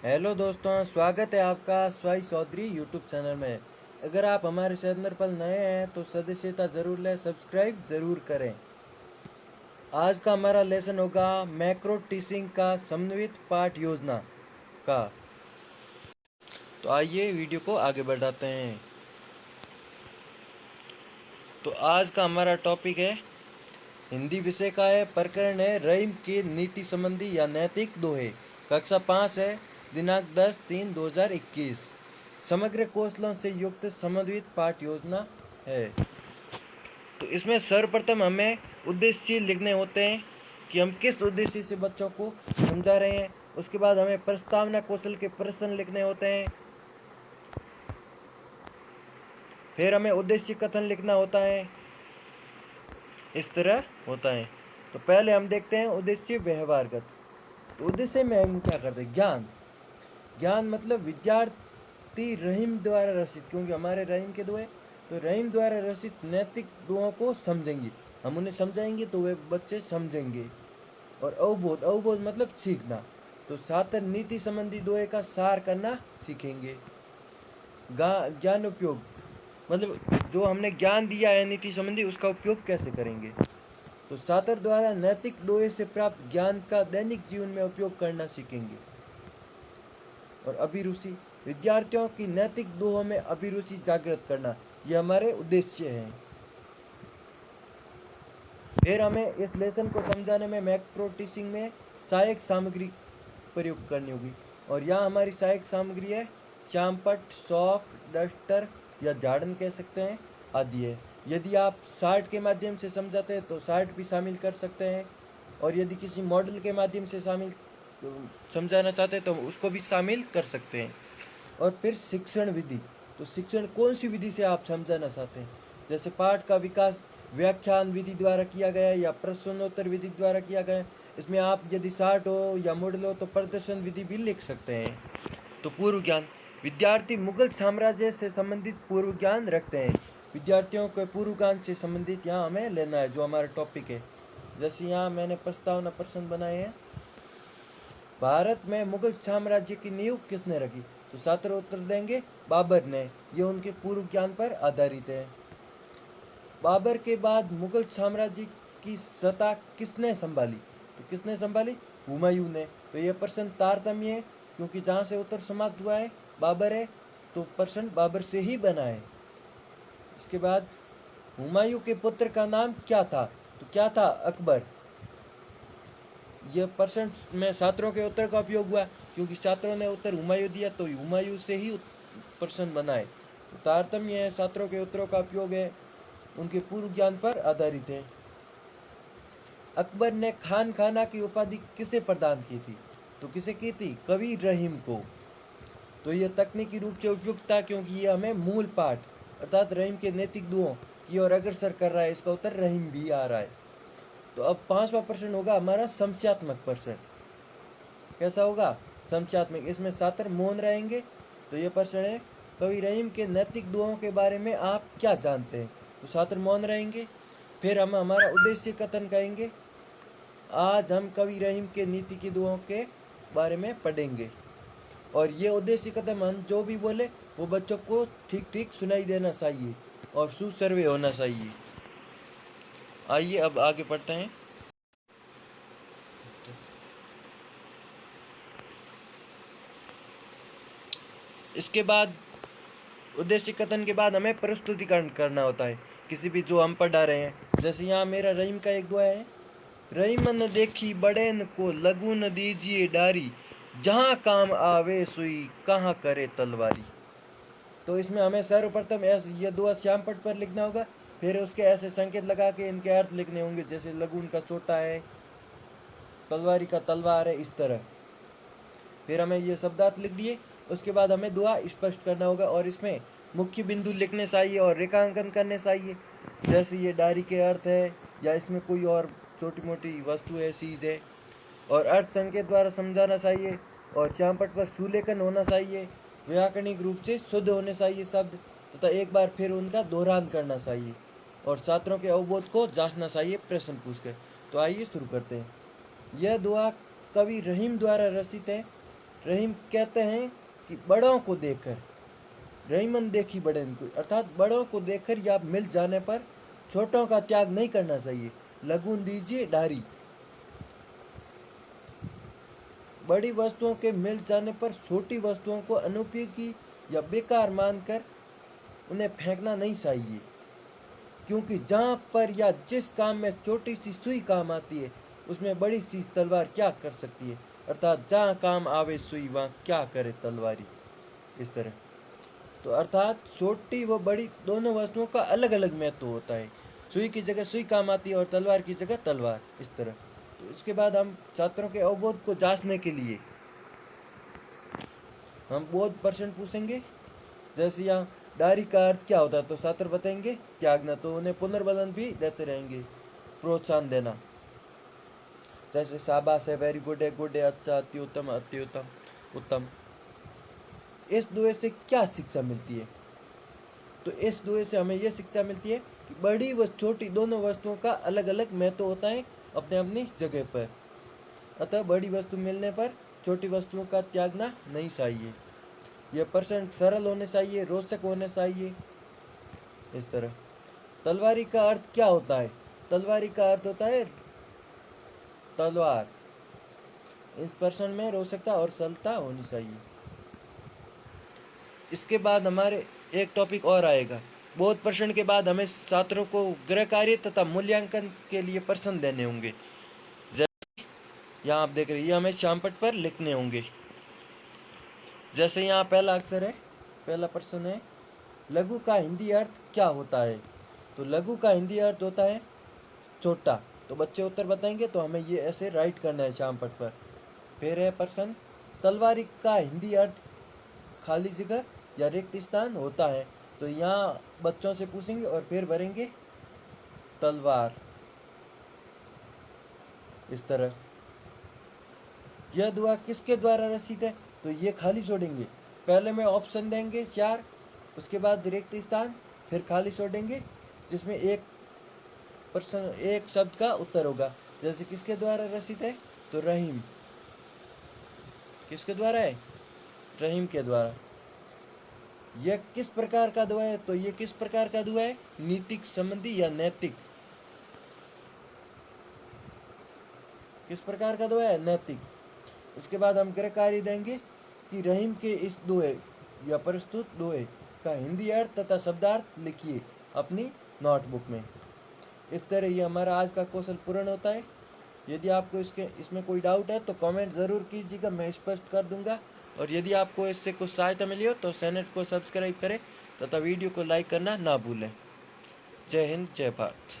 Hello दोस्तों, स्वागत है आपका स्वाई चौधरी यूट्यूब चैनल में। अगर आप हमारे चैनल पर नए हैं तो सदस्यता ज़रूर लें, सब्सक्राइब ज़रूर करें। आज का हमारा लेसन होगा मैक्रो टीचिंग का समन्वित पाठ योजना का। तो आइए वीडियो को आगे बढ़ाते हैं। तो आज का हमारा टॉपिक है, हिंदी विषय का है, प्रकरण है रहीम की नीति संबंधी या नैतिक दोहे। कक्षा 5 है, दिनांक 10/3/2021। समग्र कौशलों से युक्त समन्वित पाठ योजना है। तो इसमें सर्वप्रथम हमें उद्देश्य लिखने होते हैं कि हम किस उद्देश्य से बच्चों को समझा रहे हैं। उसके बाद हमें प्रस्तावना कौशल के प्रश्न लिखने होते हैं। फिर हमें उद्देश्य कथन लिखना होता है। इस तरह होता है। तो पहले हम देखते हैं उद्देश्य व्यवहारगत। तो उद्देश्य में हम क्या करते हैं? ज्ञान। ज्ञान मतलब विद्यार्थी रहीम द्वारा रचित, क्योंकि हमारे रहीम के दुए, तो रहीम द्वारा रचित नैतिक दुओं को समझेंगे। हम उन्हें समझाएंगे तो वे बच्चे समझेंगे। और अवबोध, अवबोध मतलब सीखना। तो छात्र नीति संबंधी दोहे का सार करना सीखेंगे। ज्ञान उपयोग मतलब जो हमने ज्ञान दिया है नीति संबंधी, उसका उपयोग कैसे करेंगे। तो छात्र द्वारा नैतिक दोहे से प्राप्त ज्ञान का दैनिक जीवन में उपयोग करना सीखेंगे। और अभिरुचि, विद्यार्थियों की नैतिक दोहों में अभिरुचि जागृत करना, ये हमारे उद्देश्य हैं। फिर हमें इस लेसन को समझाने में मैक्रो टीचिंग में सहायक सामग्री प्रयोग करनी होगी। और यहाँ हमारी सहायक सामग्री है श्यामपट्ट, चॉक, डस्टर या झाड़न कह सकते हैं, आदि है। यदि आप चार्ट के माध्यम से समझाते हैं तो चार्ट भी शामिल कर सकते हैं। और यदि किसी मॉडल के माध्यम से समझाना चाहते हैं तो उसको भी शामिल कर सकते हैं। और फिर शिक्षण विधि, तो शिक्षण कौन सी विधि से आप समझाना चाहते हैं। जैसे पाठ का विकास व्याख्यान विधि द्वारा किया गया या प्रश्नोत्तर विधि द्वारा किया गया। इसमें आप यदि शार्ट हो या मॉडल हो तो प्रदर्शन विधि भी लिख सकते हैं। तो पूर्व ज्ञान, विद्यार्थी मुगल साम्राज्य से संबंधित पूर्व ज्ञान रखते हैं। विद्यार्थियों को पूर्व ज्ञान से संबंधित यहाँ हमें लेना है, जो हमारा टॉपिक है। जैसे यहाँ मैंने प्रस्तावना प्रश्न बनाए हैं। भारत में मुगल साम्राज्य की नींव किसने रखी। तो छात्र उत्तर देंगे बाबर ने। ये उनके पूर्व ज्ञान पर आधारित है। बाबर के बाद मुगल साम्राज्य की सत्ता किसने संभाली। तो किसने संभाली? हुमायूं ने। तो यह प्रश्न तारतम्य है, क्योंकि जहाँ से उत्तर समाप्त हुआ है बाबर है, तो प्रश्न बाबर से ही बना है। इसके बाद हुमायूं के पुत्र का नाम क्या था। तो क्या था? अकबर। यह प्रश्न में छात्रों के उत्तर का उपयोग हुआ, क्योंकि छात्रों ने उत्तर हुमायूं दिया तो हुमायूं से ही प्रश्न बनाए। तो तारतम्य है, छात्रों के उत्तरों का उपयोग है, उनके पूर्व ज्ञान पर आधारित है। अकबर ने खान खाना की उपाधि किसे प्रदान की थी। तो किसे की थी? कवि रहीम को। तो यह तकनीकी रूप से उपयुक्त था, क्योंकि यह हमें मूल पाठ अर्थात रहीम के नैतिक दुओं की ओर अग्रसर कर रहा है। इसका उत्तर रहीम भी आ रहा है। तो अब 5वां प्रश्न होगा हमारा समस्यात्मक प्रश्न। कैसा होगा? समस्यात्मक। इसमें छात्र मौन रहेंगे। तो ये प्रश्न है, कवि रहीम के नैतिक दुआओं के बारे में आप क्या जानते हैं। तो छात्र मौन रहेंगे। फिर हम हमारा उद्देश्य कथन कहेंगे। आज हम कवि रहीम के नीति की दुआओं के बारे में पढ़ेंगे। और ये उद्देश्य कथन हम जो भी बोले वो बच्चों को ठीक ठीक सुनाई देना चाहिए और सुसर्वे होना चाहिए। आइए अब आगे पढ़ते हैं। इसके बाद उद्देश्य कथन के बाद हमें प्रस्तुतिकरण करना होता है किसी भी जो हम पढ़ा रहे हैं। जैसे यहाँ मेरा रहीम का एक दुआ है, रहीम न देखी बड़ेन को लगू न दीजिए डारी, जहाँ काम आवे सुई कहाँ करे तलवारी। तो इसमें हमें सर्वप्रथम ऐसे ये दुआ श्यामपट्ट पर लिखना होगा। फिर उसके ऐसे संकेत लगा के इनके अर्थ लिखने होंगे, जैसे लगून का छोटा है, तलवारी का तलवार है, इस तरह। फिर हमें ये शब्दार्थ लिख दिए। उसके बाद हमें दुआ स्पष्ट करना होगा और इसमें मुख्य बिंदु लिखने चाहिए और रेखांकन करने चाहिए, जैसे ये डायरी के अर्थ है या इसमें कोई और छोटी मोटी वस्तु है, चीज़ है। और अर्थ संकेत द्वारा समझाना चाहिए और चांपट पर सुलेखन होना चाहिए। व्याकरणिक रूप से शुद्ध होने चाहिए शब्द, तथा एक बार फिर उनका दोहरान करना चाहिए और छात्रों के अवबोध को जांचना चाहिए प्रश्न पूछकर। तो आइए शुरू करते हैं। यह दुआ कवि रहीम द्वारा रचित है। रहीम कहते हैं कि बड़ों को देखकर, रहीमन देखी बड़े को, अर्थात बड़ों को देखकर या मिल जाने पर छोटों का त्याग नहीं करना चाहिए। लगून दीजिए डारी। बड़ी वस्तुओं के मिल जाने पर छोटी वस्तुओं को अनुपयोगी या बेकार मानकर उन्हें फेंकना नहीं चाहिए, क्योंकि जहाँ पर या जिस काम में छोटी सी सुई काम आती है, उसमें बड़ी सी तलवार क्या कर सकती है। अर्थात जहाँ काम आवे सुई, वहाँ क्या करे तलवारी। इस तरह तो अर्थात छोटी व बड़ी दोनों वस्तुओं का अलग अलग महत्व होता है। सुई की जगह सुई काम आती है और तलवार की जगह तलवार। इस तरह तो इसके बाद हम छात्रों के अवबोध को जांचने के लिए हम बोध प्रश्न पूछेंगे। जैसे यहाँ डायरी का अर्थ क्या होता है, तो छात्र बताएंगे त्यागना, तो उन्हें पुनर्बलन भी देते रहेंगे, प्रोत्साहन देना। जैसे शाबाश है, वेरी गुड है, अच्छा, अति उत्तम, उत्तम। इस दुए से क्या शिक्षा मिलती है, तो इस दुए से हमें यह शिक्षा मिलती है कि बड़ी व छोटी दोनों वस्तुओं का अलग अलग महत्व होता है अपने अपनी जगह पर। अतः बड़ी वस्तु मिलने पर छोटी वस्तुओं का त्यागना नहीं चाहिए। यह प्रश्न सरल होने चाहिए, रोचक होने चाहिए। इस तरह तलवारी का अर्थ क्या होता है, तलवारी का अर्थ होता है तलवार। इस प्रश्न में रोचकता और सरलता होनी चाहिए। इसके बाद हमारे एक टॉपिक और आएगा। बोध प्रश्न के बाद हमें छात्रों को गृह कार्य तथा मूल्यांकन के लिए प्रश्न देने होंगे। यहाँ आप देख रहे हैं, हमें श्यामपट्ट पर लिखने होंगे। जैसे यहाँ पहला अक्षर है, पहला प्रश्न है, लघु का हिंदी अर्थ क्या होता है, तो लघु का हिंदी अर्थ होता है छोटा। तो बच्चे उत्तर बताएंगे, तो हमें ये ऐसे राइट करना है श्यामपट्ट पर। फिर है प्रश्न, तलवारी का हिंदी अर्थ खाली जगह या रिक्त स्थान होता है, तो यहाँ बच्चों से पूछेंगे और फिर भरेंगे तलवार। इस तरह यह दुआ किसके द्वारा रचित है, तो ये खाली छोड़ेंगे। पहले में ऑप्शन देंगे 4, उसके बाद रिक्त स्थान, फिर खाली छोड़ेंगे, जिसमें एक प्रश्न एक शब्द का उत्तर होगा। जैसे किसके द्वारा रचित है, तो रहीम। किसके द्वारा है, रहीम के द्वारा। यह किस प्रकार का दुआ है, तो यह किस प्रकार का दुआ है, नीतिक संबंधी या नैतिक। किस प्रकार का दुआ है, नैतिक। इसके बाद हम गृह कार्य देंगे कि रहीम के इस दोहे या प्रस्तुत दोहे का हिंदी अर्थ तथा शब्दार्थ लिखिए अपनी नोटबुक में। इस तरह ये हमारा आज का कौशल पूर्ण होता है। यदि आपको इसमें कोई डाउट है तो कमेंट ज़रूर कीजिएगा, मैं स्पष्ट कर दूंगा। और यदि आपको इससे कुछ सहायता मिली हो तो चैनल को सब्सक्राइब करें तथा वीडियो को लाइक करना ना भूलें। जय हिंद, जय भारत।